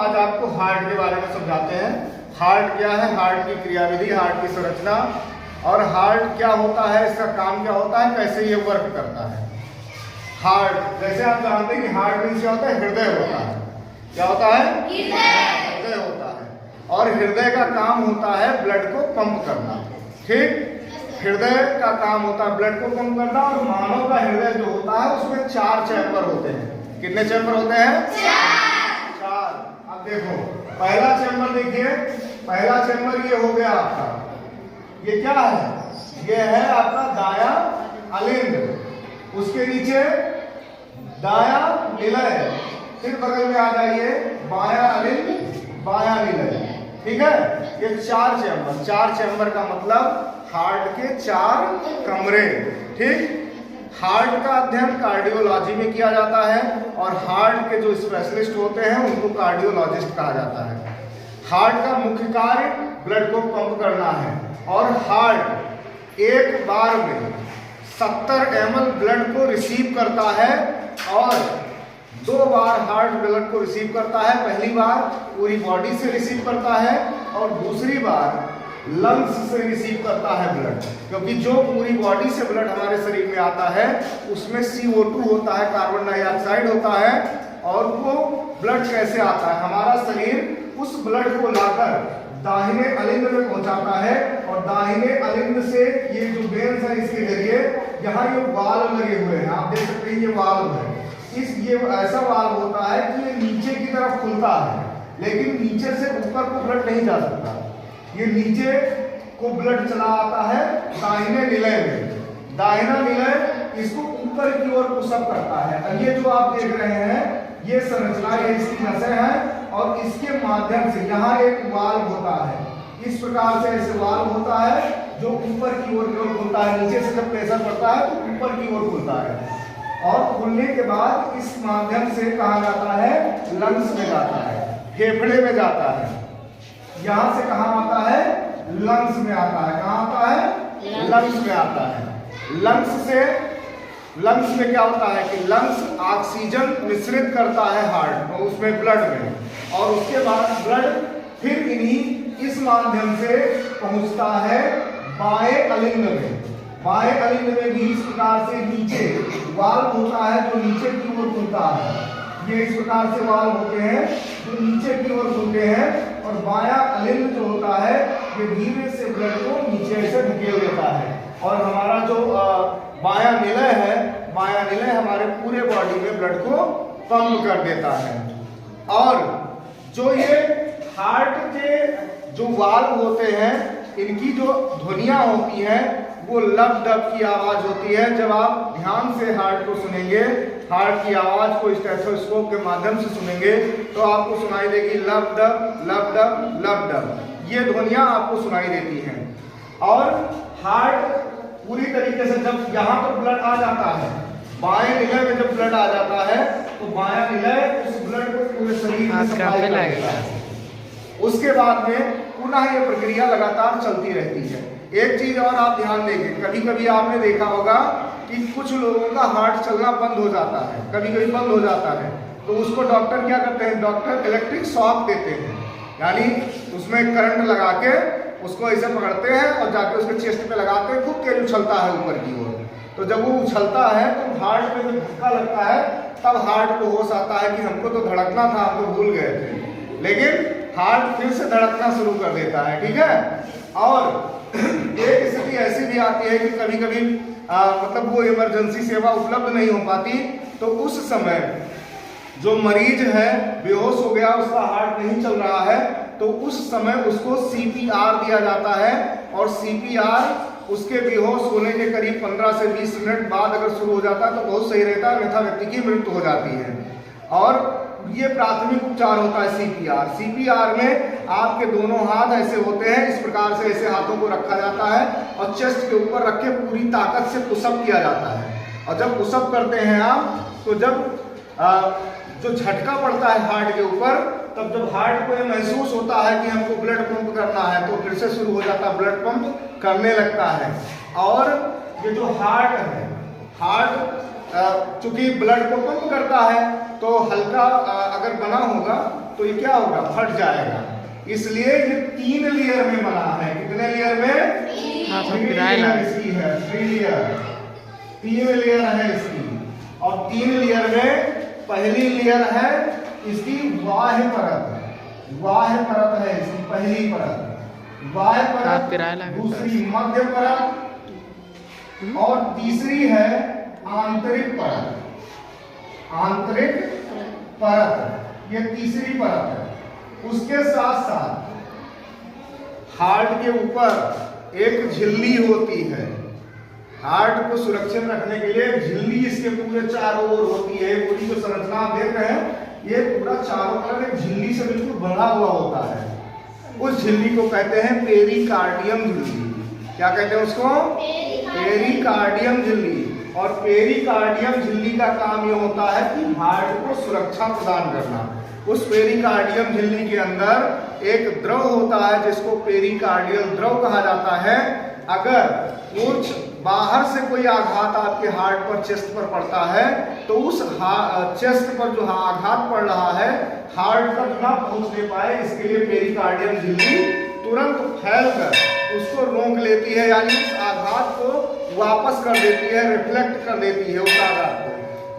आज आपको हार्ट के बारे में समझाते हैं। हार्ट क्या है, हार्ट की क्रियाविधि, हार्ट की संरचना और हार्ट क्या होता है, इसका काम क्या होता है, कैसे ये वर्क करता है। हार्ट जैसे आप जानते हैं कि हार्ट मीन्स क्या होता है, हृदय होता है। क्या होता है, हृदय होता है। और हृदय का काम होता है ब्लड को पंप करना। ठीक, हृदय का काम होता है ब्लड को पंप करना। और मानव का हृदय जो होता है उसमें 4 चैम्बर होते हैं। कितने चैम्बर होते हैं? 4। अब देखो पहला चैम्बर देखिए, पहला चैम्बर ये हो गया आपका, ये क्या है, ये है आपका दाया अलिंद, उसके नीचे दाया निलय, फिर बगल में आ जाइए बाया अलिंद, बाया निलय। ठीक है, ये 4 चैम्बर। 4 चैम्बर का मतलब हार्ट के 4 कमरे। ठीक, हार्ट का अध्ययन कार्डियोलॉजी में किया जाता है और हार्ट के जो स्पेशलिस्ट होते हैं उनको कार्डियोलॉजिस्ट कहा जाता है। हार्ट का मुख्य कार्य ब्लड को पंप करना है और हार्ट एक बार में 70 ml ब्लड को रिसीव करता है और 2 बार हार्ट ब्लड को रिसीव करता है। पहली बार पूरी बॉडी से रिसीव करता है और दूसरी बार लंग्स से रिसीव करता है ब्लड, क्योंकि जो पूरी बॉडी से ब्लड हमारे शरीर में आता है उसमें CO2 होता है, कार्बन डाइऑक्साइड होता है। और वो ब्लड कैसे आता है, हमारा शरीर उस ब्लड को लाकर दाहिने अलिंद में पहुंचाता है और दाहिने अलिंद से ये जो वेन्स है इसके जरिए यहाँ ये वाल्व लगे हुए हैं, आप देख सकते हैं ये वाल्व है। ये ऐसा वाल्व होता है कि ये नीचे की तरफ खुलता है, लेकिन नीचे से ऊपर को ब्लड नहीं जा सकता। ये नीचे को ब्लड चला आता है दाहिने निलय में। दाहिना निलय इसको ऊपर की ओर पुशअप करता है। और ये जो आप देख रहे हैं ये संरचना, ये इसकी नसें हैं और इसके माध्यम से यहाँ एक वाल्व होता है। इस प्रकार से ऐसे वाल्व होता है जो ऊपर की ओर खुलता है। नीचे से जब प्रेशर पड़ता है तो ऊपर की ओर खुलता है और खुलने के बाद इस माध्यम से कहा जाता है लंग्स में जाता है, फेफड़े में जाता है। यहां से कहां आता है, लंग्स में आता है। कहां आता है, लंग्स में आता है। लंग्स में क्या होता है कि लंग्स ऑक्सीजन मिश्रित करता है हार्ट में, उसमें ब्लड में, और उसके बाद ब्लड फिर इस माध्यम से पहुंचता है बाएं अलिंद में। बाएं अलिंद में भी इस प्रकार से नीचे वाल्व होता है जो नीचे की ओर खुलता है। ये इस प्रकार से वाल्व होते हैं जो नीचे की ओर खुलते हैं और बायां अलिंद जो होता है ये धीरे से ब्लड को नीचे से धकेल देता है। और हमारा जो बायां निलय है, बायां निलय हमारे पूरे बॉडी में ब्लड को पंप कर देता है। और जो ये हार्ट के जो वाल्व होते हैं इनकी जो ध्वनियां होती हैं वो लब डब की आवाज होती है। जब आप ध्यान से हार्ट को सुनेंगे, हार्ट की आवाज को स्टेथोस्कोप के माध्यम से सुनेंगे तो आपको सुनाई देगी लब डब लब डब लब डब। ये ध्वनियां आपको सुनाई देती हैं। और हार्ट पूरी तरीके से जब यहाँ पर ब्लड आ जाता है, बाएं निलय में जब ब्लड आ जाता है तो बायां निलय उस ब्लड को पूरे शरीर में सप्लाई करता है। उसके बाद में पुनः ये प्रक्रिया लगातार चलती रहती है। एक चीज और आप ध्यान देंगे, कभी कभी आपने देखा होगा कि कुछ लोगों का हार्ट चलना बंद हो जाता है, कभी कभी बंद हो जाता है, तो उसको डॉक्टर क्या करते हैं, डॉक्टर इलेक्ट्रिक शॉक देते हैं, यानी उसमें करंट लगा के उसको ऐसे पकड़ते हैं और जाके उसके चेस्ट पे लगाते हैं, खूब तेज उछलता है ऊपर की ओर। तो जब वो उछलता है तो हार्ट में जब धक्का लगता है तब हार्ट को होश आता है कि हमको तो धड़कना था, हम तो भूल गए थे, लेकिन हार्ट फिर से धड़कना शुरू कर देता है। ठीक है, और एक स्थिति ऐसी भी आती है कि कभी कभी मतलब वो इमरजेंसी सेवा उपलब्ध नहीं हो पाती, तो उस समय जो मरीज है बेहोश हो गया, उसका हार्ट नहीं चल रहा है, तो उस समय उसको CPR दिया जाता है। और CPR उसके बेहोश होने के करीब 15 से 20 मिनट बाद अगर शुरू हो जाता है तो बहुत सही रहता है, अन्यथा व्यक्ति की मृत्यु हो जाती है। और ये प्राथमिक उपचार होता है CPR में आपके दोनों हाथ ऐसे होते हैं, इस प्रकार से ऐसे हाथों को रखा जाता है और चेस्ट के ऊपर रख के पूरी ताकत से पुशअप किया जाता है। और जब पुशअप करते हैं आप तो जब जो झटका पड़ता है हार्ट के ऊपर, तब जब हार्ट को ये महसूस होता है कि हमको ब्लड पंप करना है तो फिर से शुरू हो जाता है, ब्लड पंप करने लगता है। और ये जो हार्ट है, हार्ट चूंकि ब्लड को पंप करता है तो हल्का अगर बना होगा तो ये क्या होगा, फट जाएगा। इसलिए ये 3 लेयर में बना है। कितने लेयर में? 3 लेयर इसकी है, 3 लेयर, 3 लेयर है इसकी। और 3 लेयर में पहली लेयर है इसकी बाह्य परत, बाह्य परत है इसकी पहली परत, बाह्य परत, दूसरी मध्य परत और तीसरी है आंतरिक परत, आंतरिक परत, ये तीसरी परत है। उसके साथ साथ हार्ट के ऊपर एक झिल्ली होती है। हार्ट को सुरक्षित रखने के लिए झिल्ली इसके पूरे चारों ओर होती है। पूरी जो संरचना आप देख रहे हैं ये पूरा चारों तरफ एक झिल्ली से बिल्कुल बंधा हुआ होता है। उस झिल्ली को कहते हैं पेरिकार्डियम झिल्ली। क्या कहते हैं उसको? पेरिकार्डियम झिल्ली। और पेरिकार्डियम झिल्ली का काम ये होता है कि हार्ट को सुरक्षा प्रदान करना। उस पेरिकार्डियम झिल्ली के अंदर एक द्रव होता है जिसको पेरिकार्डियल द्रव कहा जाता है। अगर कुछ बाहर से कोई आघात आपके हार्ट पर, चेस्ट पर पड़ता है तो उस चेस्ट पर जो आघात पड़ रहा है हार्ट तक ना पहुंचने पाए, इसके लिए पेरिकार्डियम झिल्ली तुरंत फैलकर उसको रोक लेती है, यानी उस आघात को वापस कर देती है, रिफ्लेक्ट कर देती है उस आघात को,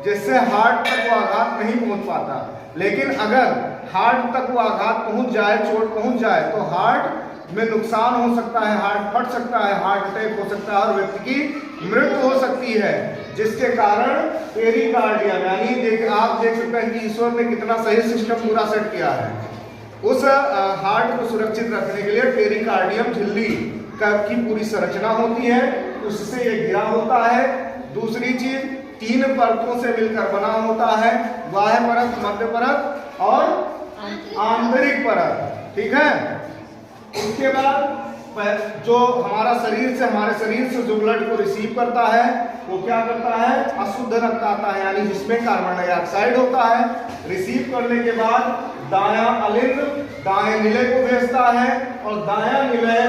जिससे हार्ट तक वो आघात नहीं पहुंच पाता। लेकिन अगर हार्ट तक वो आघात पहुंच जाए, चोट पहुंच जाए तो हार्ट में नुकसान हो सकता है, हार्ट फट सकता है, हार्ट अटैक हो सकता है और व्यक्ति की मृत्यु हो सकती है। जिसके कारण पेरिकार्डियम, यानी आप देख सकते हैं कि ईश्वर ने कितना सही सिस्टम पूरा सेट किया है। उस हार्ट को सुरक्षित रखने के लिए पेरिकार्डियम झिल्ली की पूरी संरचना होती है, उससे ये घिरा होता है। दूसरी चीज 3 परतों से मिलकर बना होता है, बाह्य परत, मध्य परत और आंतरिक परत। ठीक है। उसके बाद जो हमारा शरीर से, हमारे शरीर से जो ब्लड को रिसीव करता है वो क्या करता है, अशुद्ध रक्त आता है, यानी जिसमें कार्बन डाइऑक्साइड होता है। रिसीव करने के बाद दायां अलिंद दाएं निलय को भेजता है और दायां निलय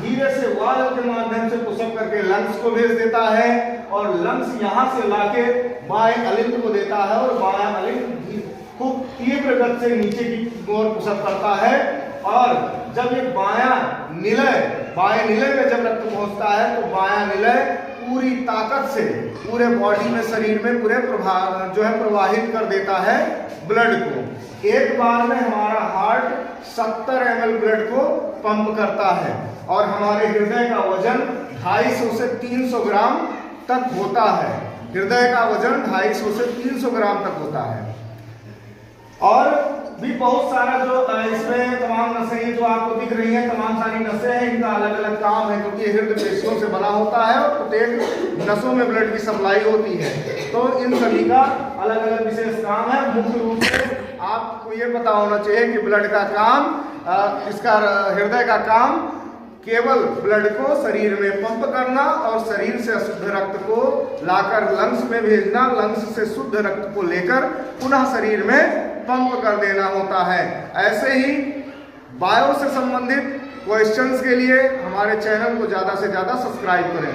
धीरे से वाल्व के माध्यम से पुशअप करके लंग्स को भेज देता है और लंग्स यहां से लाके बाएं अलिंद को देता है और बायां अलिंद खूब तीव्र गति से नीचे की ओर पुशअप करता है। और जब ये बाएं निलय में जब रक्त पहुंचता है तो बायां निलय पूरी ताकत से पूरे बॉडी में, शरीर में पूरे प्रवाहित कर देता है ब्लड को। एक बार में हमारा हार्ट 70 ml ब्लड को पंप करता है और हमारे हृदय का वजन 250 से 300 ग्राम तक होता है। हृदय का वजन 250 से 300 ग्राम तक होता है। और भी बहुत सारा जो इसमें तमाम नसें जो आपको दिख रही हैं, तमाम सारी नसें हैं, इनका अलग अलग काम है क्योंकि हृदय पेशियों से बना होता है और प्रत्येक नसों में ब्लड की सप्लाई होती है। तो इन सभी का अलग अलग विशेष काम है। मुख्य रूप से आपको ये पता होना चाहिए कि ब्लड का काम, इसका हृदय का काम केवल ब्लड को शरीर में पंप करना और शरीर से अशुद्ध रक्त को लाकर लंग्स में भेजना, लंग्स से शुद्ध रक्त को लेकर पुनः शरीर में पंप कर देना होता है। ऐसे ही बायो से संबंधित क्वेश्चंस के लिए हमारे चैनल को ज़्यादा से ज़्यादा सब्सक्राइब करें।